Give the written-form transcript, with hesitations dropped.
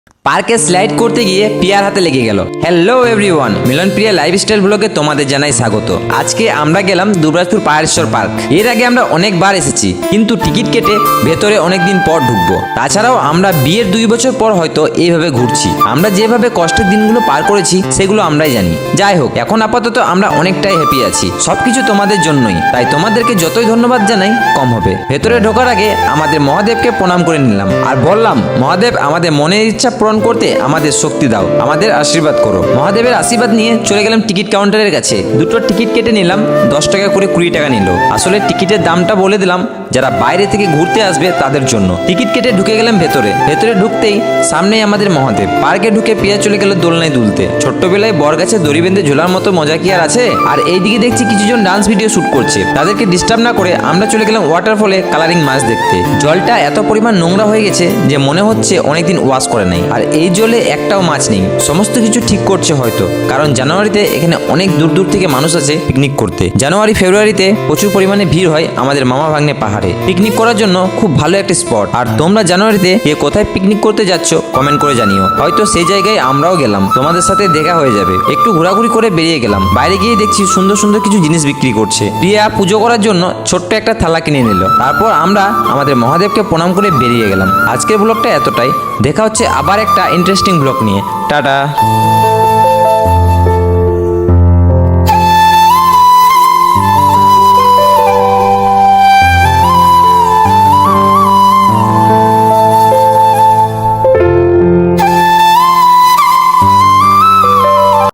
পার্কে স্লাইড করতে গিয়ে পিয়ার হাতে লেগে গেল। হ্যালো এভরিওয়ান, মিলন প্রিয়া লাইফস্টাইল ব্লগে তোমাদের জানাই স্বাগত। আজকে আমরা গেলাম দুবরাজপুর পাহাড়েশ্বর পার্ক। এর আগে আমরা অনেকবার এসেছি, কিন্তু টিকিট কেটে ভেতরে অনেকদিন পর ঢুকবো। তাছাড়াও আমরা বিয়ের 2 বছর পর হয়তো এইভাবে ঘুরছি। আমরা যেভাবে কষ্টের দিনগুলো পার করেছি সেগুলো আমরাই জানি। যাই হোক, এখন আপাতত আমরা অনেকটাই হ্যাপি আছি। সবকিছু তোমাদের জন্যই, তাই তোমাদেরকে যতই ধন্যবাদ জানাই কম হবে। ভেতরে ঢোকার আগে আমাদের মহাদেবকে প্রণাম করে নিলাম আর বললাম, মহাদেব আমাদের মনের ইচ্ছা পূরণ করতে আমাদের শক্তি দাও, আমাদের আশীর্বাদ করো। মহাদেবের আশীর্বাদ নিয়ে চলে গেলাম টিকিট কাউন্টারের কাছে। দুটো টিকিট কেটে নিলাম, 10 টাকা করে 20 টাকা নিল। আসলে টিকিটের দামটা বলে দিলাম যারা বাইরে থেকে ঘুরতে আসবে তাদের জন্য। টিকিট কেটে ঢুকে গেলাম ভেতরে। ভেতরে ঢুকতেই সামনেই আমাদের মহাদেব। পার্কে ঢুকে পিয়া চলে গেল দোলনায় দুলতে। ছোট্টবেলায় বরগাছে দড়ি বেঁধে ঝোলার মতো মজা কি আর আছে? আর এইদিকে দেখছি কিছুজন ডান্স ভিডিও শুট করছে। তাদেরকে ডিস্টার্ব না করে আমরা চলে গেলাম ওয়াটারফলে কালারিং মাছ দেখতে। জলটা এত পরিমাণ নোংরা হয়ে গেছে যে মনে হচ্ছে অনেকদিন ওয়াশ করে নাই। আর এই জলে একটাও মাছ নেই। সমস্ত কিছু ঠিক করছে হয়তো, কারণ জানুয়ারিতে এখানে অনেক দূর দূর থেকে মানুষ আসে পিকনিক করতে। জানুয়ারি ফেব্রুয়ারিতে প্রচুর পরিমাণে ভিড় হয় আমাদের মামা ভাগ্নে পাহাড়ে। পিকনিক করার জন্য খুব ভালো একটা স্পট। আর তোমরা জানুয়ারিতে কে কোথায় পিকনিক করতে যাচ্ছ কমেন্ট করে জানিও, হয়তো সেই জায়গায় আমরাও গেলাম, তোমাদের সাথে দেখা হয়ে যাবে। একটু ঘোরাঘুরি করে বেরিয়ে গেলাম। বাইরে গিয়ে দেখছি সুন্দর সুন্দর কিছু জিনিস বিক্রি করছে। প্রিয়া পুজো করার জন্য ছোট্ট একটা থালা কিনে নিল। তারপর আমরা আমাদের মহাদেবকে প্রণাম করে বেরিয়ে গেলাম। আজকের ব্লগটা এতটাই। দেখা হচ্ছে আবার একটা ইন্টারেস্টিং ব্লগ নিয়ে। টাটা।